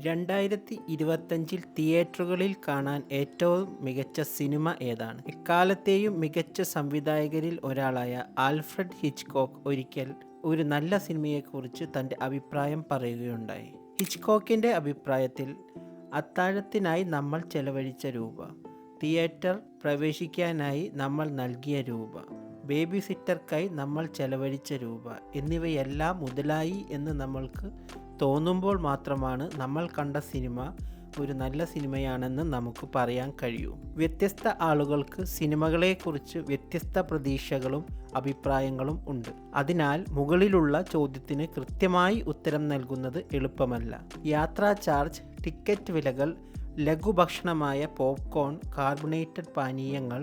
2025 തിയേറ്ററുകളിൽ കാണാൻ ഏറ്റവും മികച്ച സിനിമ ഏതാണ്? എക്കാലത്തെയും മികച്ച സംവിധായകരിൽ ഒരാളായ ആൽഫ്രഡ് ഹിച്ച്കോക്ക് ഒരിക്കൽ ഒരു നല്ല സിനിമയെക്കുറിച്ച് തൻ്റെ അഭിപ്രായം പറയുകയുണ്ടായി. ഹിച്ച്കോക്കിൻ്റെ അഭിപ്രായത്തിൽ, അത്താഴത്തിനായി നമ്മൾ ചെലവഴിച്ച രൂപ, തിയേറ്റർ പ്രവേശിക്കാനായി നമ്മൾ നൽകിയ രൂപ, ബേബി സിറ്റർക്കായി നമ്മൾ ചെലവഴിച്ച രൂപ എന്നിവയെല്ലാം മുതലായി എന്ന് നമ്മൾക്ക് തോന്നുമ്പോൾ മാത്രമാണ് നമ്മൾ കണ്ട സിനിമ ഒരു നല്ല സിനിമയാണെന്ന് നമുക്ക് പറയാൻ കഴിയൂ. വ്യത്യസ്ത ആളുകൾക്ക് സിനിമകളെക്കുറിച്ച് വ്യത്യസ്ത പ്രതീക്ഷകളും അഭിപ്രായങ്ങളും ഉണ്ട്. അതിനാൽ മുകളിലുള്ള ചോദ്യത്തിന് കൃത്യമായി ഉത്തരം നൽകുന്നത് എളുപ്പമല്ല. യാത്രാ ചാർജ്, ടിക്കറ്റ് വിലകൾ, ലഘുഭക്ഷണമായ പോപ്കോൺ, കാർബണേറ്റഡ് പാനീയങ്ങൾ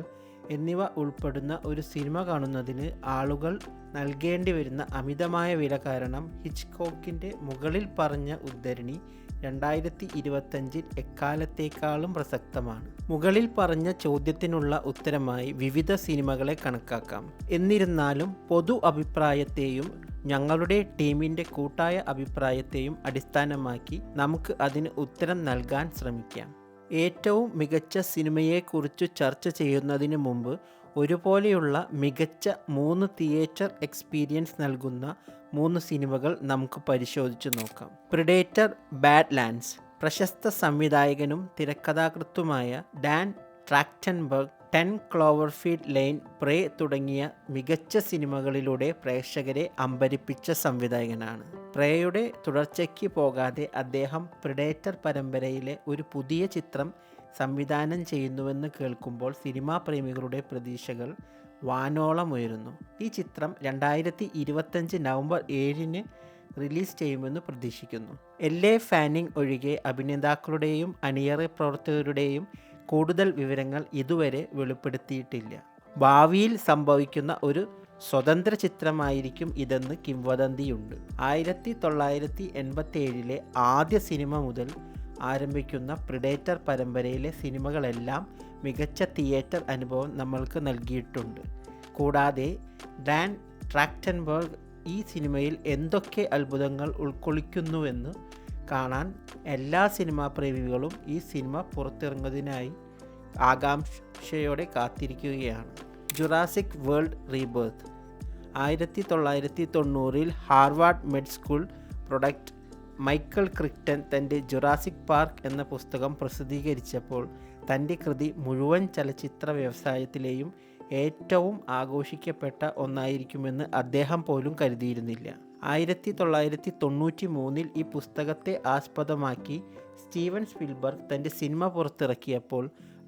എന്നിവ ഉൾപ്പെടുന്ന ഒരു സിനിമ കാണുന്നതിന് ആളുകൾ നൽകേണ്ടി വരുന്ന അമിതമായ വില കാരണം ഹിച്ച്കോക്കിൻ്റെ മുകളിൽ പറഞ്ഞ ഉദ്ധരണി 2025 എക്കാലത്തേക്കാളും പ്രസക്തമാണ്. മുകളിൽ പറഞ്ഞ ചോദ്യത്തിനുള്ള ഉത്തരമായി വിവിധ സിനിമകളെ കണക്കാക്കാം. എന്നിരുന്നാലും പൊതു അഭിപ്രായത്തെയും ഞങ്ങളുടെ ടീമിൻ്റെ കൂട്ടായ അഭിപ്രായത്തെയും അടിസ്ഥാനമാക്കി നമുക്ക് അതിന് ഉത്തരം നൽകാൻ ശ്രമിക്കാം. ഏറ്റവും മികച്ച സിനിമയെക്കുറിച്ച് ചർച്ച ചെയ്യുന്നതിന് മുമ്പ് ഒരുപോലെയുള്ള മികച്ച 3 തിയേറ്റർ എക്സ്പീരിയൻസ് നൽകുന്ന 3 സിനിമകൾ നമുക്ക് പരിശോധിച്ചു നോക്കാം. പ്രിഡേറ്റർ ബാഡ്ലാൻഡ്സ്. പ്രശസ്ത സംവിധായകനും തിരക്കഥാകൃത്തുമായ ഡാൻ ട്രാക്റ്റൻബർഗ് 10 ക്ലോവർഫീൽഡ് ലെയ്ൻ, പ്രേ തുടങ്ങിയ മികച്ച സിനിമകളിലൂടെ പ്രേക്ഷകരെ അമ്പരിപ്പിച്ച സംവിധായകനാണ്. പ്രേയുടെ തുടർച്ചയ്ക്ക് പോകാതെ അദ്ദേഹം പ്രിഡേറ്റർ പരമ്പരയിലെ ഒരു പുതിയ ചിത്രം സംവിധാനം ചെയ്യുന്നുവെന്ന് കേൾക്കുമ്പോൾ സിനിമാ പ്രേമികളുടെ പ്രതീക്ഷകൾ വാനോളം ഉയരുന്നു. ഈ ചിത്രം 2025 നവംബർ 7 റിലീസ് ചെയ്യുമെന്ന് പ്രതീക്ഷിക്കുന്നു. എൽ.എ. ഫാനിംഗ് ഒഴികെ അഭിനേതാക്കളുടെയും അണിയറ പ്രവർത്തകരുടെയും കൂടുതൽ വിവരങ്ങൾ ഇതുവരെ വെളിപ്പെടുത്തിയിട്ടില്ല. ഭാവിയിൽ സംഭവിക്കുന്ന ഒരു സ്വതന്ത്ര ചിത്രമായിരിക്കും ഇതെന്ന് കിംവദന്തിയുണ്ട്. 1987 ആദ്യ സിനിമ മുതൽ ആരംഭിക്കുന്ന പ്രിഡേറ്റർ പരമ്പരയിലെ സിനിമകളെല്ലാം മികച്ച തിയേറ്റർ അനുഭവം നമ്മൾക്ക് നൽകിയിട്ടുണ്ട്. കൂടാതെ ഡാൻ ട്രാക്റ്റൻബർഗ് ഈ സിനിമയിൽ എന്തൊക്കെ അത്ഭുതങ്ങൾ ഉൾക്കൊള്ളിക്കുന്നുവെന്ന് കാണാൻ എല്ലാ സിനിമാ പ്രേമികളും ഈ സിനിമ പുറത്തിറങ്ങുന്നതിനായി ആകാംക്ഷയോടെ കാത്തിരിക്കുകയാണ്. Jurassic world rebirth. 1990 ഹാർവാർഡ് മെഡ് സ്കൂൾ പ്രൊഡക്റ്റ് മൈക്കൽ ക്രിക്ടൺ തൻ്റെ ജുറാസിക് പാർക്ക് എന്ന പുസ്തകം പ്രസിദ്ധീകരിച്ചപ്പോൾ തൻ്റെ കൃതി മുഴുവൻ ചലച്ചിത്ര വ്യവസായത്തിലെയും ഏറ്റവും ആഘോഷിക്കപ്പെട്ട ഒന്നായിരിക്കുമെന്ന് അദ്ദേഹം പോലും കരുതിയിരുന്നില്ല. 1993 ഈ പുസ്തകത്തെ ആസ്പദമാക്കി സ്റ്റീവൻ സ്പിൽബർഗ് തൻ്റെ സിനിമ പുറത്തിറക്കിയപ്പോൾ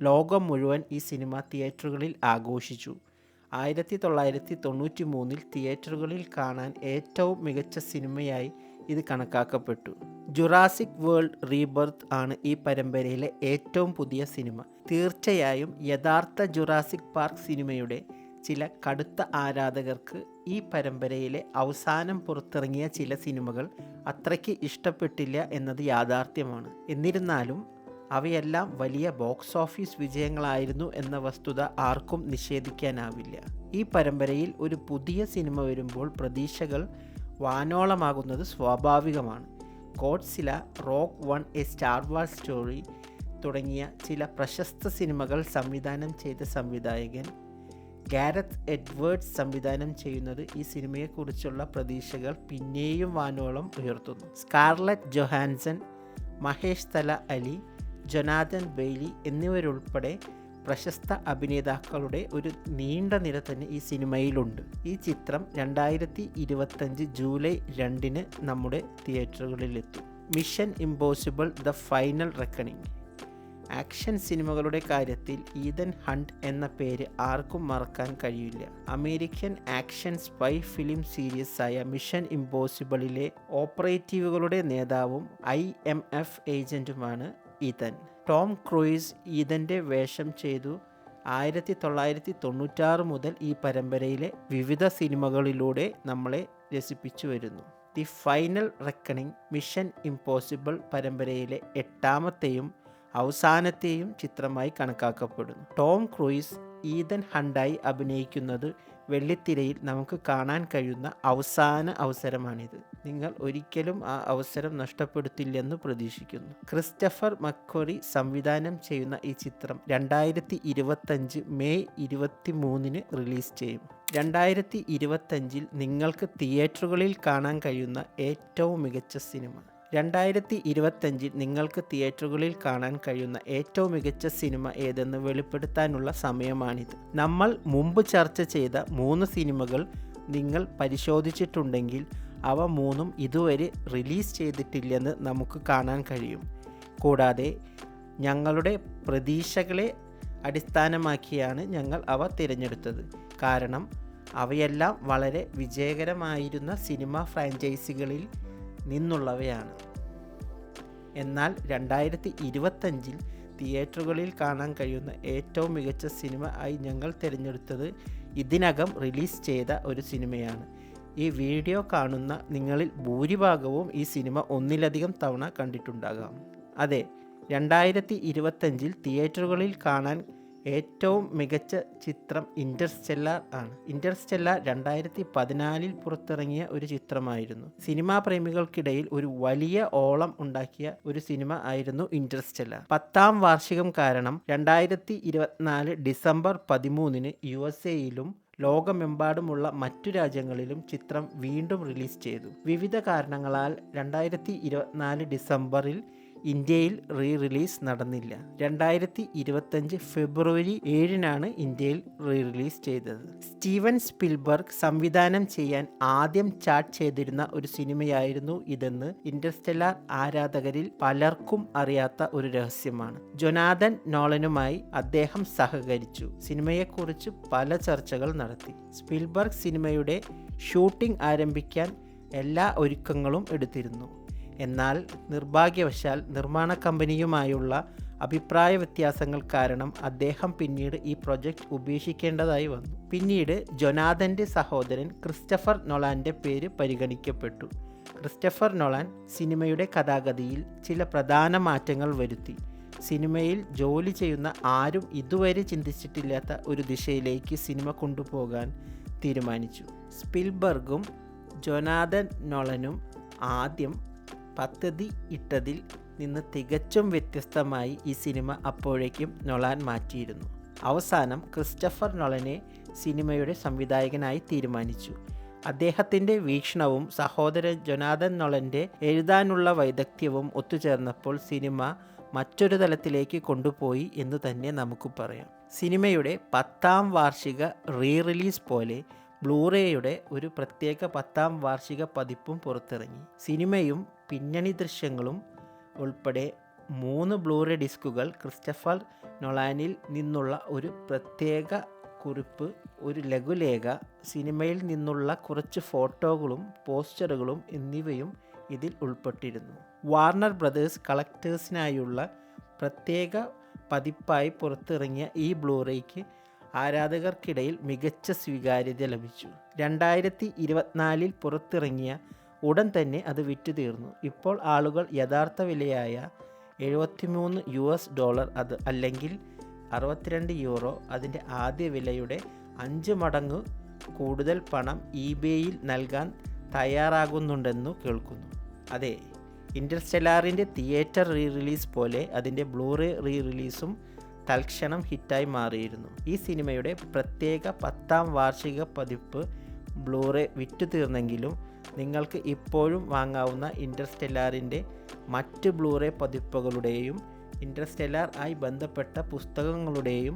ലോകം മുഴുവൻ ഈ സിനിമ തിയേറ്ററുകളിൽ ആഘോഷിച്ചു. 1993 തിയേറ്ററുകളിൽ കാണാൻ ഏറ്റവും മികച്ച സിനിമയായി ഇത് കണക്കാക്കപ്പെട്ടു. ജുറാസിക് വേൾഡ് റീബർത്ത് ആണ് ഈ പരമ്പരയിലെ ഏറ്റവും പുതിയ സിനിമ. തീർച്ചയായും യഥാർത്ഥ ജുറാസിക് പാർക്ക് സിനിമയുടെ ചില കടുത്ത ആരാധകർക്ക് ഈ പരമ്പരയിലെ അവസാനം പുറത്തിറങ്ങിയ ചില സിനിമകൾ അത്രയ്ക്ക് ഇഷ്ടപ്പെട്ടില്ല എന്നത് യാഥാർത്ഥ്യമാണ്. എന്നിരുന്നാലും അവയെല്ലാം വലിയ ബോക്സ് ഓഫീസ് വിജയങ്ങളായിരുന്നു എന്ന വസ്തുത ആർക്കും നിഷേധിക്കാനാവില്ല. ഈ പരമ്പരയിൽ ഒരു പുതിയ സിനിമ വരുമ്പോൾ പ്രതീക്ഷകൾ വാനോളമാകുന്നത് സ്വാഭാവികമാണ്. ഗോഡ്സില, rogue one, A star wars story തുടങ്ങിയ ചില പ്രശസ്ത സിനിമകൾ സംവിധാനം ചെയ്ത സംവിധായകൻ ഗാരത്ത് എഡ്വേർഡ്സ് സംവിധാനം ചെയ്യുന്നത് ഈ സിനിമയെക്കുറിച്ചുള്ള പ്രതീക്ഷകൾ പിന്നെയും വാനോളം ഉയർത്തുന്നു. Scarlett Johansson, Mahershala Ali, Jonathan Bailey എന്നിവരുൾപ്പെടെ പ്രശസ്ത അഭിനേതാക്കളുടെ ഒരു നീണ്ട നിര തന്നെ ഈ സിനിമയിലുണ്ട്. ഈ ചിത്രം 2025 ജൂലൈ 2 നമ്മുടെ തിയേറ്ററുകളിലെത്തും. Mission Impossible the Final Reckoning. Action സിനിമകളുടെ കാര്യത്തിൽ ഈതൻ ഹണ്ട് എന്ന പേര് ആർക്കും മറക്കാൻ കഴിയില്ല. American action spy film series ആയ മിഷൻ ഇംപോസിബിളിലെ ഓപ്പറേറ്റീവുകളുടെ നേതാവും IMF ഏജന്റുമാണ് ഈതൻ. ടോം ക്രൂയിസ് ഈതൻ്റെ വേഷം ചെയ്തു 1996 മുതൽ ഈ പരമ്പരയിലെ വിവിധ സിനിമകളിലൂടെ നമ്മളെ രസിപ്പിച്ചു വരുന്നു. The final reckoning mission impossible പരമ്പരയിലെ 8ാമത്തെയും അവസാനത്തെയും ചിത്രമായി കണക്കാക്കപ്പെടുന്നു. ടോം ക്രൂയിസ് ഈതൻ ഹണ്ടായി അഭിനയിക്കുന്നത് വെള്ളിത്തിരയിൽ നമുക്ക് കാണാൻ കഴിയുന്ന അവസാന അവസരമാണിത്. നിങ്ങൾ ഒരിക്കലും ആ അവസരം നഷ്ടപ്പെടുത്തില്ലെന്ന് പ്രതീക്ഷിക്കുന്നു. ക്രിസ്റ്റഫർ മക്വറി സംവിധാനം ചെയ്യുന്ന ഈ ചിത്രം 2025 മെയ് 23 റിലീസ് ചെയ്യും. 2025 നിങ്ങൾക്ക് തിയേറ്ററുകളിൽ കാണാൻ കഴിയുന്ന ഏറ്റവും മികച്ച സിനിമ. 2025 നിങ്ങൾക്ക് തിയേറ്ററുകളിൽ കാണാൻ കഴിയുന്ന ഏറ്റവും മികച്ച സിനിമ ഏതെന്ന് വെളിപ്പെടുത്താനുള്ള സമയമാണിത്. നമ്മൾ മുമ്പ് ചർച്ച ചെയ്ത 3 സിനിമകൾ നിങ്ങൾ പരിശോധിച്ചിട്ടുണ്ടെങ്കിൽ അവ 3ഉം ഇതുവരെ റിലീസ് ചെയ്തിട്ടില്ലെന്ന് നമുക്ക് കാണാൻ കഴിയും. കൂടാതെ ഞങ്ങളുടെ പ്രതീക്ഷകളെ അടിസ്ഥാനമാക്കിയാണ് ഞങ്ങൾ അവ തിരഞ്ഞെടുത്തത്. കാരണം അവയെല്ലാം വളരെ വിജയകരമായിരുന്ന സിനിമ ഫ്രാഞ്ചൈസികളിൽ നിന്നുള്ളവയാണ്. എന്നാൽ 2025 തിയേറ്ററുകളിൽ കാണാൻ കഴിയുന്ന ഏറ്റവും മികച്ച സിനിമ ആയി ഞങ്ങൾ തിരഞ്ഞെടുത്തത് ഇതിനകം റിലീസ് ചെയ്ത ഒരു സിനിമയാണ്. ഈ വീഡിയോ കാണുന്ന നിങ്ങളിൽ ഭൂരിഭാഗവും ഈ സിനിമ ഒന്നിലധികം തവണ കണ്ടിട്ടുണ്ടാകാം. അതെ, 2025 തിയേറ്ററുകളിൽ കാണാൻ ഏറ്റവും മികച്ച ചിത്രം ഇൻ്റർസ്റ്റെല്ലാർ ആണ്. ഇൻ്റർസ്റ്റെല്ലാർ 2014 പുറത്തിറങ്ങിയ ഒരു ചിത്രമായിരുന്നു. സിനിമാ പ്രേമികൾക്കിടയിൽ ഒരു വലിയ ഓളം ഉണ്ടാക്കിയ ഒരു സിനിമ ആയിരുന്നു ഇൻ്റർസ്റ്റെല്ലാർ. 10ാം വാർഷികം കാരണം 2024 ഡിസംബർ 13 USA-യിലും ലോകമെമ്പാടുമുള്ള മറ്റു രാജ്യങ്ങളിലും ചിത്രം വീണ്ടും റിലീസ് ചെയ്തു. വിവിധ കാരണങ്ങളാൽ 2024 ഡിസംബറിൽ ഇന്ത്യയിൽ റിലീസ് നടന്നില്ല. 2025 ഫെബ്രുവരി 7 ഇന്ത്യയിൽ റിലീസ് ചെയ്തത്. സ്റ്റീവൻ സ്പിൽബർഗ് സംവിധാനം ചെയ്യാൻ ആദ്യം ചാറ്റ് ചെയ്തിരുന്ന ഒരു സിനിമയായിരുന്നു ഇതെന്ന് ഇൻ്റർസ്റ്റെല്ലാർ ആരാധകരിൽ പലർക്കും അറിയാത്ത ഒരു രഹസ്യമാണ്. ജൊനാഥൻ നോളനുമായി അദ്ദേഹം സഹകരിച്ചു സിനിമയെക്കുറിച്ച് പല ചർച്ചകൾ നടത്തി. സ്പിൽബർഗ് സിനിമയുടെ ഷൂട്ടിംഗ് ആരംഭിക്കാൻ എല്ലാ ഒരുക്കങ്ങളും എടുത്തിരുന്നു. എന്നാൽ നിർഭാഗ്യവശാൽ നിർമ്മാണ കമ്പനിയുമായുള്ള അഭിപ്രായ വ്യത്യാസങ്ങൾ കാരണം അദ്ദേഹം പിന്നീട് ഈ പ്രൊജക്റ്റ് ഉപേക്ഷിക്കേണ്ടതായി വന്നു. പിന്നീട് ജൊനാഥൻ്റെ സഹോദരൻ ക്രിസ്റ്റഫർ നൊളാൻ്റെ പേര് പരിഗണിക്കപ്പെട്ടു. ക്രിസ്റ്റഫർ നൊളാൻ സിനിമയുടെ കഥാഗതിയിൽ ചില പ്രധാന മാറ്റങ്ങൾ വരുത്തി. സിനിമയിൽ ജോലി ചെയ്യുന്ന ആരും ഇതുവരെ ചിന്തിച്ചിട്ടില്ലാത്ത ഒരു ദിശയിലേക്ക് സിനിമ കൊണ്ടുപോകാൻ തീരുമാനിച്ചു. സ്പിൽബർഗും ജൊനാഥൻ നൊളനും ആദ്യം പദ്ധതി ഇട്ടതിൽ നിന്ന് തികച്ചും വ്യത്യസ്തമായി ഈ സിനിമ അപ്പോഴേക്കും നൊളാൻ മാറ്റിയിരുന്നു. അവസാനം ക്രിസ്റ്റഫർ നൊളനെ സിനിമയുടെ സംവിധായകനായി തീരുമാനിച്ചു. അദ്ദേഹത്തിൻ്റെ വീക്ഷണവും സഹോദരൻ ജൊനാഥൻ നൊളൻ്റെ എഴുതാനുള്ള വൈദഗ്ധ്യവും ഒത്തുചേർന്നപ്പോൾ സിനിമ മറ്റൊരു തലത്തിലേക്ക് കൊണ്ടുപോയി എന്ന് തന്നെ നമുക്ക് പറയാം. സിനിമയുടെ 10ാം വാർഷിക റിലീസ് പോലെ ബ്ലൂറേയുടെ ഒരു പ്രത്യേക 10ാം വാർഷിക പതിപ്പും പുറത്തിറങ്ങി. സിനിമയും പിന്നണി ദൃശ്യങ്ങളും ഉൾപ്പെടെ 3 ബ്ലൂറേ ഡിസ്കുകൾ, ക്രിസ്റ്റഫർ നൊളാനിൽ നിന്നുള്ള ഒരു പ്രത്യേക കുറിപ്പ്, ഒരു ലഘുലേഖ, സിനിമയിൽ നിന്നുള്ള കുറച്ച് ഫോട്ടോകളും പോസ്റ്ററുകളും എന്നിവയും ഇതിൽ ഉൾപ്പെട്ടിരുന്നു. വാർണർ ബ്രദേഴ്സ് കളക്ടേഴ്സിനായുള്ള പ്രത്യേക പതിപ്പായി പുറത്തിറങ്ങിയ ഈ ബ്ലൂറേയ്ക്ക് ആരാധകർക്കിടയിൽ മികച്ച സ്വീകാര്യത ലഭിച്ചു. 2024 പുറത്തിറങ്ങിയ ഉടൻ തന്നെ അത് വിറ്റുതീർന്നു. ഇപ്പോൾ ആളുകൾ യഥാർത്ഥ വിലയായ $73 അത് അല്ലെങ്കിൽ €62 അതിൻ്റെ ആദ്യ വിലയുടെ 5 മടങ്ങ് കൂടുതൽ പണം eBayയിൽ നൽകാൻ തയ്യാറാകുന്നുണ്ടെന്നു കേൾക്കുന്നു. അതെ, ഇൻ്റർസ്റ്റെല്ലാറിൻ്റെ തിയേറ്റർ റിലീസ് പോലെ അതിൻ്റെ ബ്ലൂറേ റിലീസും തൽക്ഷണം ഹിറ്റായി മാറിയിരുന്നു. ഈ സിനിമയുടെ പ്രത്യേക 10ാം വാർഷിക പതിപ്പ് ബ്ലൂറേ വിറ്റുതീർന്നെങ്കിലും നിങ്ങൾക്ക് ഇപ്പോഴും വാങ്ങാവുന്ന ഇൻ്റർസ്റ്റെല്ലാറിൻ്റെ മറ്റ് ബ്ലൂറേ പതിപ്പുകളുടെയും ഇൻ്റർസ്റ്റെല്ലാർ ആയി ബന്ധപ്പെട്ട പുസ്തകങ്ങളുടെയും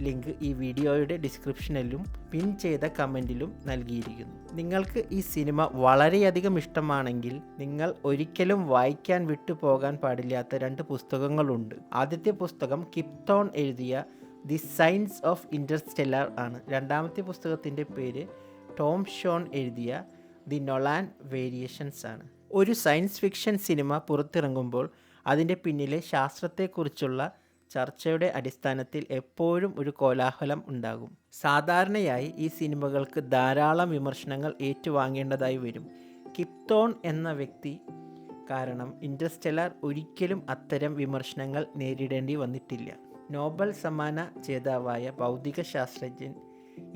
ലിങ്ക് ഈ വീഡിയോയുടെ ഡിസ്ക്രിപ്ഷനിലും പിൻ ചെയ്ത കമൻറ്റിലും നൽകിയിരിക്കുന്നു. നിങ്ങൾക്ക് ഈ സിനിമ വളരെയധികം ഇഷ്ടമാണെങ്കിൽ നിങ്ങൾ ഒരിക്കലും വായിക്കാൻ വിട്ടുപോകാൻ പാടില്ലാത്ത 2 പുസ്തകങ്ങളുണ്ട്. ആദ്യത്തെ പുസ്തകം കിപ് തോൺ എഴുതിയ ദി സയൻസ് ഓഫ് ഇൻ്റർസ്റ്റെല്ലാർ ആണ്. രണ്ടാമത്തെ പുസ്തകത്തിൻ്റെ പേര് ടോം ഷോൺ എഴുതിയ ദി നൊളാൻ വേരിയേഷൻസ് ആണ്. ഒരു സയൻസ് ഫിക്ഷൻ സിനിമ പുറത്തിറങ്ങുമ്പോൾ അതിൻ്റെ പിന്നിലെ ശാസ്ത്രത്തെക്കുറിച്ചുള്ള ചർച്ചയുടെ അടിസ്ഥാനത്തിൽ എപ്പോഴും ഒരു കോലാഹലം ഉണ്ടാകും. സാധാരണയായി ഈ സിനിമകൾക്ക് ധാരാളം വിമർശനങ്ങൾ ഏറ്റുവാങ്ങേണ്ടതായി വരും. കിപ് തോൺ എന്ന വ്യക്തി കാരണം ഇൻ്റർസ്റ്റെല്ലാർ ഒരിക്കലും അത്തരം വിമർശനങ്ങൾ നേരിടേണ്ടി വന്നിട്ടില്ല. നോബൽ സമ്മാന ജേതാവായ ഭൗതിക ശാസ്ത്രജ്ഞൻ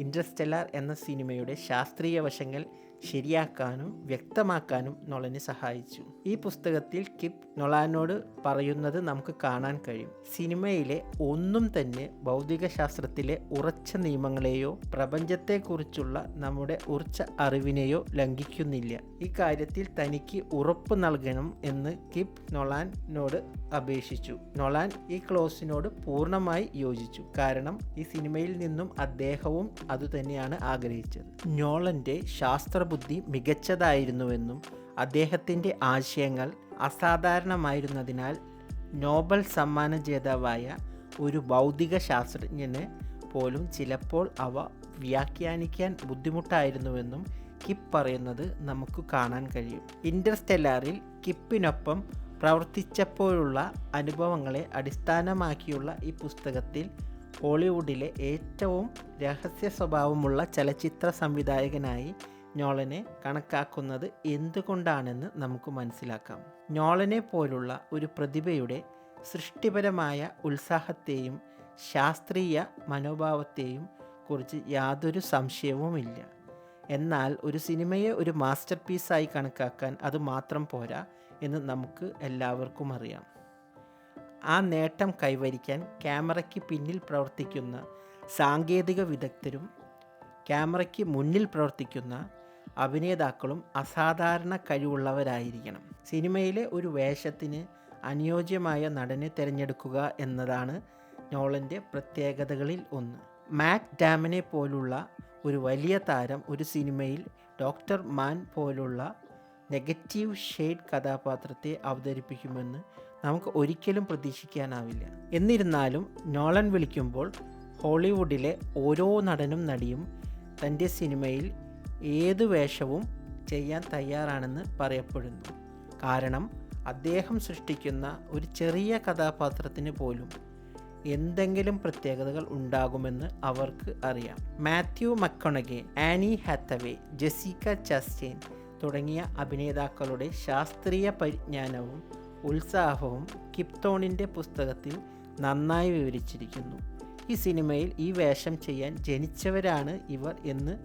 ഇൻ്റർസ്റ്റെല്ലാർ എന്ന സിനിമയുടെ ശാസ്ത്രീയ വശങ്ങൾ ശരിയാക്കാനും വ്യക്തമാക്കാനും നോളനെ സഹായിച്ചു. ഈ പുസ്തകത്തിൽ കിപ്പ് നൊളാനോട് പറയുന്നത് നമുക്ക് കാണാൻ കഴിയും. സിനിമയിലെ ഒന്നും തന്നെ ഭൗതിക ശാസ്ത്രത്തിലെ ഉറച്ച നിയമങ്ങളെയോ പ്രപഞ്ചത്തെക്കുറിച്ചുള്ള നമ്മുടെ ഉറച്ച അറിവിനെയോ ലംഘിക്കുന്നില്ല. ഈ കാര്യത്തിൽ തനിക്ക് ഉറപ്പ് നൽകണം എന്ന് കിപ്പ് നൊളാനോട് അപേക്ഷിച്ചു. നൊളാൻ ഈ ക്ലോസിനോട് പൂർണ്ണമായി യോജിച്ചു. കാരണം ഈ സിനിമയിൽ നിന്നും അദ്ദേഹവും അതുതന്നെയാണ് ആഗ്രഹിച്ചത്. നോളന്റെ ശാസ്ത്രബുദ്ധി മികച്ചതായിരുന്നുവെന്നും അദ്ദേഹത്തിൻ്റെ ആശയങ്ങൾ അസാധാരണമായിരുന്നതിനാൽ നോബൽ സമ്മാന ജേതാവായ ഒരു ഭൗതിക ശാസ്ത്രജ്ഞന് പോലും ചിലപ്പോൾ അവ വ്യാഖ്യാനിക്കാൻ ബുദ്ധിമുട്ടായിരുന്നുവെന്നും കിപ്പ് പറയുന്നത് നമുക്ക് കാണാൻ കഴിയും. ഇൻ്റർസ്റ്റെല്ലാറിൽ കിപ്പിനൊപ്പം പ്രവർത്തിച്ചപ്പോഴുള്ള അനുഭവങ്ങളെ അടിസ്ഥാനമാക്കിയുള്ള ഈ പുസ്തകത്തിൽ ഹോളിവുഡിലെ ഏറ്റവും രഹസ്യ സ്വഭാവമുള്ള ചലച്ചിത്ര സംവിധായകനായി നോളനെ കണക്കാക്കുന്നത് എന്തുകൊണ്ടാണെന്ന് നമുക്ക് മനസ്സിലാക്കാം. നോളനെ പോലുള്ള ഒരു പ്രതിഭയുടെ സൃഷ്ടിപരമായ ഉത്സാഹത്തെയും ശാസ്ത്രീയ മനോഭാവത്തെയും കുറിച്ച് യാതൊരു സംശയവുമില്ല. എന്നാൽ ഒരു സിനിമയെ ഒരു മാസ്റ്റർ പീസായി കണക്കാക്കാൻ അത് മാത്രം പോരാ എന്ന് നമുക്ക് എല്ലാവർക്കും അറിയാം. ആ നേട്ടം കൈവരിക്കാൻ ക്യാമറയ്ക്ക് പിന്നിൽ പ്രവർത്തിക്കുന്ന സാങ്കേതിക വിദഗ്ധരും ക്യാമറയ്ക്ക് മുന്നിൽ പ്രവർത്തിക്കുന്ന അഭിനേതാക്കളും അസാധാരണ കഴിവുള്ളവരായിരിക്കണം. സിനിമയിലെ ഒരു വേഷത്തിന് അനുയോജ്യമായ നടനെ തിരഞ്ഞെടുക്കുക എന്നതാണ് നോളൻ്റെ പ്രത്യേകതകളിൽ ഒന്ന്. മാറ്റ് ഡാമനെ പോലുള്ള ഒരു വലിയ താരം ഒരു സിനിമയിൽ ഡോക്ടർ മാൻ പോലുള്ള നെഗറ്റീവ് ഷെയ്ഡ് കഥാപാത്രത്തെ അവതരിപ്പിക്കുമെന്ന് നമുക്ക് ഒരിക്കലും പ്രതീക്ഷിക്കാനാവില്ല. എന്നിരുന്നാലും നോളൻ വിളിക്കുമ്പോൾ ഹോളിവുഡിലെ ഓരോ നടനും നടിയും തൻ്റെ സിനിമയിൽ ഏത് വേഷവും ചെയ്യാൻ തയ്യാറാണെന്ന് പറയപ്പെടുന്നു. കാരണം അദ്ദേഹം സൃഷ്ടിക്കുന്ന ഒരു ചെറിയ കഥാപാത്രത്തിന് പോലും എന്തെങ്കിലും പ്രത്യേകതകൾ ഉണ്ടാകുമെന്ന് അവർക്ക് അറിയാം. മാത്യു മക്കോണഗെ, ആനി ഹാത്തവേ, ജെസിക്ക ചാസ്റ്റൈൻ തുടങ്ങിയ അഭിനേതാക്കളുടെ ശാസ്ത്രീയ പരിജ്ഞാനവും ഉത്സാഹവും കിപ്പ് തോണിൻ്റെ പുസ്തകത്തിൽ നന്നായി വിവരിച്ചിരിക്കുന്നു. ഈ സിനിമയിൽ ഈ വേഷം ചെയ്യാൻ ജനിച്ചവരാണ് ഇവർ എന്ന്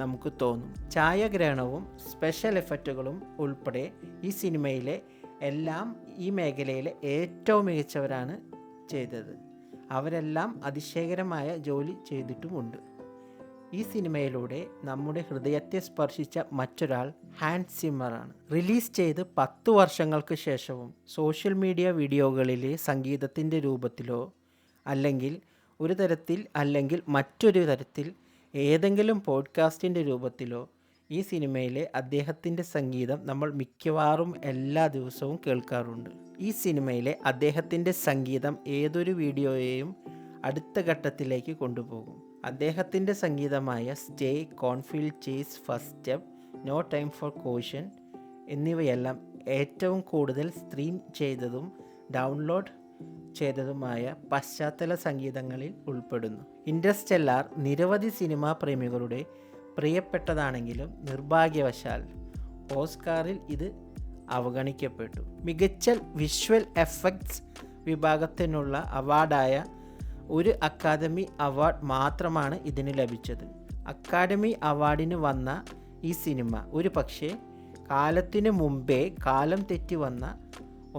നമുക്ക് തോന്നും. ഛായാഗ്രഹണവും സ്പെഷ്യൽ എഫക്റ്റുകളും ഉൾപ്പെടെ ഈ സിനിമയിലെ എല്ലാം ഈ മേഖലയിലെ ഏറ്റവും മികച്ചവരാണ് ചെയ്തത്. അവരെല്ലാം അതിശയകരമായ ജോലി ചെയ്തിട്ടുമുണ്ട്. ഈ സിനിമയിലൂടെ നമ്മുടെ ഹൃദയത്തെ സ്പർശിച്ച മറ്റൊരാൾ ഹാൻസ് സിമ്മറാണ്. റിലീസ് ചെയ്ത് 10 വർഷങ്ങൾക്ക് ശേഷവും സോഷ്യൽ മീഡിയ വീഡിയോകളിലെ സംഗീതത്തിൻ്റെ രൂപത്തിലോ അല്ലെങ്കിൽ ഒരു തരത്തിൽ അല്ലെങ്കിൽ മറ്റൊരു തരത്തിൽ ഏതെങ്കിലും പോഡ്കാസ്റ്റിൻ്റെ രൂപത്തിലോ ഈ സിനിമയിലെ അദ്ദേഹത്തിൻ്റെ സംഗീതം നമ്മൾ മിക്കവാറും എല്ലാ ദിവസവും കേൾക്കാറുണ്ട്. ഈ സിനിമയിലെ അദ്ദേഹത്തിൻ്റെ സംഗീതം ഏതൊരു വീഡിയോയെയും അടുത്ത ഘട്ടത്തിലേക്ക് കൊണ്ടുപോകും. അദ്ദേഹത്തിൻ്റെ സംഗീതമായ Stay, Cornfield Chase, First Step, No Time for Caution എന്നിവയെല്ലാം ഏറ്റവും കൂടുതൽ സ്ട്രീം ചെയ്തതും ഡൗൺലോഡ് ചെയ്തതുമായ പശ്ചാത്തല സംഗീതങ്ങളിൽ ഉൾപ്പെടുന്നു. ഇൻ്റർസ്റ്റെല്ലാർ നിരവധി സിനിമാ പ്രേമികളുടെ പ്രിയപ്പെട്ടതാണെങ്കിലും നിർഭാഗ്യവശാൽ ഓസ്കാറിൽ ഇത് അവഗണിക്കപ്പെട്ടു. മികച്ച വിഷ്വൽ എഫക്ട്സ് വിഭാഗത്തിനുള്ള അവാർഡായ ഒരു അക്കാദമി അവാർഡ് മാത്രമാണ് ഇതിന് ലഭിച്ചത്. അക്കാദമി അവാർഡിന് വന്ന ഈ സിനിമ ഒരു പക്ഷേ കാലത്തിനു മുമ്പേ കാലം തെറ്റി വന്ന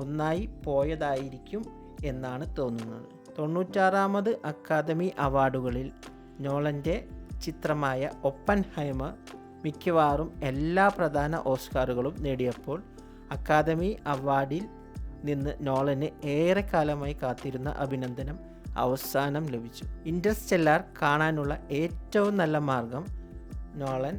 ഒന്നായി പോയതായിരിക്കും എന്നാണ് തോന്നുന്നത്. 96ാമത് അക്കാദമി അവാർഡുകളിൽ നോളൻ്റെ ചിത്രമായ ഒപ്പൻഹൈമർ മിക്കവാറും എല്ലാ പ്രധാന ഓസ്കാറുകളും നേടിയപ്പോൾ അക്കാദമി അവാർഡിൽ നിന്ന് നോളന് ഏറെക്കാലമായി കാത്തിരുന്ന അഭിനന്ദനം അവസാനം ലഭിച്ചു. ഇൻ്റർസ്റ്റെല്ലാർ കാണാനുള്ള ഏറ്റവും നല്ല മാർഗം നോളൻ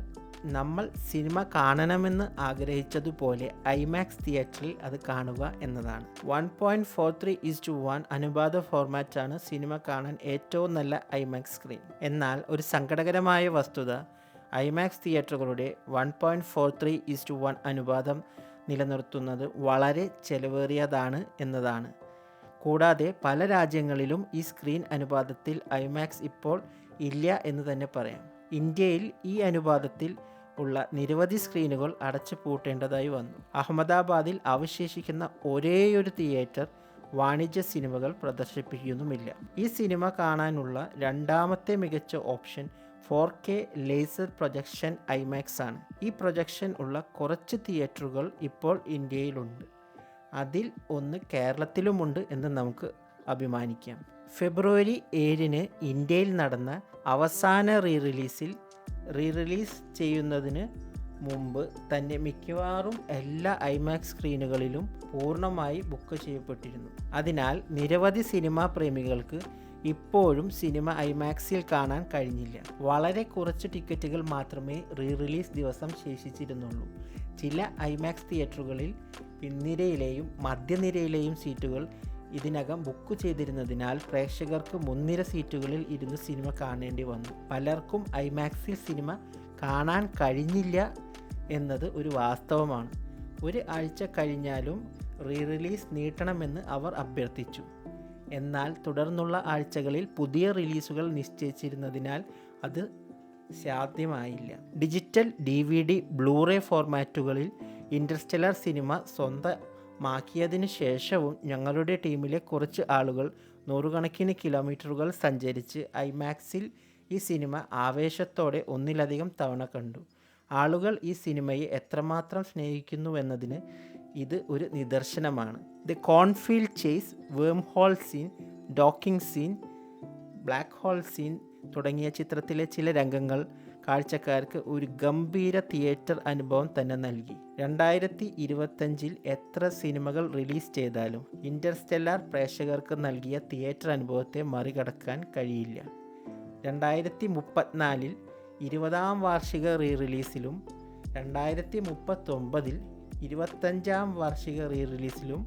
നമ്മൾ സിനിമ കാണണമെന്ന് ആഗ്രഹിച്ചതുപോലെ ഐമാക്സ് തിയേറ്ററിൽ അത് കാണുക എന്നതാണ്. 1.43:1 അനുപാത ഫോർമാറ്റാണ് സിനിമ കാണാൻ ഏറ്റവും നല്ല ഐമാക്സ് സ്ക്രീൻ. എന്നാൽ ഒരു സങ്കടകരമായ വസ്തുത ഐമാക്സ് തിയേറ്ററുകളുടെ 1.43:1 അനുപാതം നിലനിർത്തുന്നത് വളരെ ചെലവേറിയതാണ് എന്നതാണ്. കൂടാതെ പല രാജ്യങ്ങളിലും ഈ സ്ക്രീൻ അനുപാതത്തിൽ ഐമാക്സ് ഇപ്പോൾ ഇല്ല എന്ന് തന്നെ പറയാം. ഇന്ത്യയിൽ ഈ അനുപാതത്തിൽ ഉള്ള നിരവധി സ്ക്രീനുകൾ അടച്ചു പൂട്ടേണ്ടതായി വന്നു. അഹമ്മദാബാദിൽ അവശേഷിക്കുന്ന ഒരേയൊരു തിയേറ്റർ വാണിജ്യ സിനിമകൾ പ്രദർശിപ്പിക്കുന്നുമില്ല. ഈ സിനിമ കാണാനുള്ള രണ്ടാമത്തെ മികച്ച option 4K laser projection IMAX ആണ്. ഈ പ്രൊജക്ഷൻ ഉള്ള കുറച്ച് തിയേറ്ററുകൾ ഇപ്പോൾ ഇന്ത്യയിലുണ്ട്. അതിൽ ഒന്ന് കേരളത്തിലുമുണ്ട് എന്ന് നമുക്ക് അഭിമാനിക്കാം. ഫെബ്രുവരി 7 ഇന്ത്യയിൽ നടന്ന അവസാന റീറിലീസ് ചെയ്യുന്നതിന് മുമ്പ് തന്നെ മിക്കവാറും എല്ലാ IMAX സ്ക്രീനുകളിലും പൂർണ്ണമായി ബുക്ക് ചെയ്യപ്പെട്ടിരുന്നു. അതിനാൽ നിരവധി സിനിമാ പ്രേമികൾക്ക് ഇപ്പോഴും സിനിമ IMAXിൽ കാണാൻ കഴിഞ്ഞില്ല. വളരെ കുറച്ച് ടിക്കറ്റുകൾ മാത്രമേ റീറിലീസ് ദിവസം ശേഷിച്ചിരുന്നുള്ളൂ. ചില IMAX തിയേറ്ററുകളിൽ പിൻനിരയിലെയും മധ്യനിരയിലെയും സീറ്റുകൾ ഇതിനകം ബുക്ക് ചെയ്തിരുന്നതിനാൽ പ്രേക്ഷകർക്ക് മുൻനിര സീറ്റുകളിൽ ഇരുന്ന് സിനിമ കാണേണ്ടി വന്നു. പലർക്കും IMAXിൽ സിനിമ കാണാൻ കഴിഞ്ഞില്ല എന്നത് ഒരു വാസ്തവമാണ്. ഒരു ആഴ്ച കഴിഞ്ഞാലും റീറിലീസ് നീട്ടണമെന്ന് അവർ അഭ്യർത്ഥിച്ചു. എന്നാൽ തുടർന്നുള്ള ആഴ്ചകളിൽ പുതിയ റിലീസുകൾ നിശ്ചയിച്ചിരുന്നതിനാൽ അത് സാധ്യമായില്ല. ഡിജിറ്റൽ DVD, ബ്ലൂറേ ഫോർമാറ്റുകളിൽ ഇൻ്റർസ്റ്റെല്ലർ സിനിമ സ്വന്തമാക്കിയതിനു ശേഷവും ഞങ്ങളുടെ ടീമിലെ കുറച്ച് ആളുകൾ നൂറുകണക്കിന് കിലോമീറ്ററുകൾ സഞ്ചരിച്ച് IMAXിൽ ഈ സിനിമ ആവേശത്തോടെ ഒന്നിലധികം തവണ കണ്ടു. ആളുകൾ ഈ സിനിമയെ എത്രമാത്രം സ്നേഹിക്കുന്നുവെന്നതിന് ഇത് ഒരു നിദർശനമാണ്. The cornfield chase, worm hole scene, docking scene, black hole scene തുടങ്ങിയ ചിത്രത്തിലെ ചില രംഗങ്ങൾ കാഴ്ചക്കാർക്ക് ഒരു ഗംഭീര തിയേറ്റർ അനുഭവം തന്നെ നൽകി. 2025 എത്ര സിനിമകൾ റിലീസ് ചെയ്താലും ഇൻ്റർസ്റ്റെല്ലാർ പ്രേക്ഷകർക്ക് നൽകിയ തിയേറ്റർ അനുഭവത്തെ മറികടക്കാൻ കഴിയില്ല. 2034 20ാം വാർഷിക റീറിലീസിലും 2039 25ാം വാർഷിക റീറിലീസിലും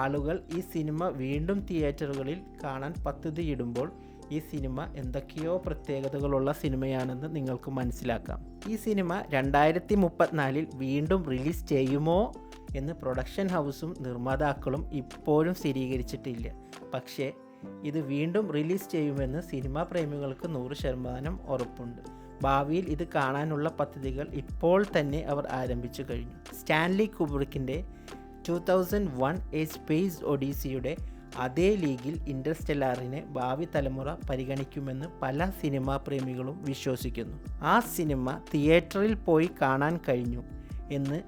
ആളുകൾ ഈ സിനിമ വീണ്ടും തിയേറ്ററുകളിൽ കാണാൻ പദ്ധതിയിടുമ്പോൾ ഈ സിനിമ എന്തൊക്കെയോ പ്രത്യേകതകളുള്ള സിനിമയാണെന്ന് നിങ്ങൾക്ക് മനസ്സിലാക്കാം. ഈ സിനിമ 2034 വീണ്ടും റിലീസ് ചെയ്യുമോ എന്ന് പ്രൊഡക്ഷൻ ഹൗസും നിർമ്മാതാക്കളും ഇപ്പോഴും സ്ഥിരീകരിച്ചിട്ടില്ല. പക്ഷേ ഇത് വീണ്ടും റിലീസ് ചെയ്യുമെന്ന് സിനിമാ പ്രേമികൾക്ക് 100% ഉറപ്പുണ്ട്. ഭാവിയിൽ ഇത് കാണാനുള്ള പദ്ധതികൾ ഇപ്പോൾ തന്നെ അവർ ആരംഭിച്ചു കഴിഞ്ഞു. സ്റ്റാൻലി കുബ്രിക്കിൻ്റെ 2001 എ സ്പേസ് ഒഡീസിയുടെ അതേ ലീഗിൽ ഇൻ്റർസ്റ്റെല്ലാറിനെ ഭാവി തലമുറ പരിഗണിക്കുമെന്ന് പല സിനിമാ പ്രേമികളും വിശ്വസിക്കുന്നു. ആ സിനിമ തിയേറ്ററിൽ പോയി കാണാൻ കഴിഞ്ഞു എന്ന്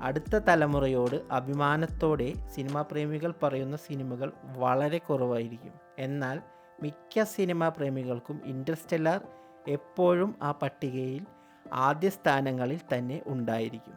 അടുത്ത തലമുറയോട് അഭിമാനത്തോടെ സിനിമാ പ്രേമികൾ പറയുന്ന സിനിമകൾ വളരെ കുറവായിരിക്കും. എന്നാൽ മിക്ക സിനിമാ പ്രേമികൾക്കും ഇൻ്റർസ്റ്റെല്ലാർ എപ്പോഴും ആ പട്ടികയിൽ ആദ്യ സ്ഥാനങ്ങളിൽ തന്നെ ഉണ്ടായിരിക്കും.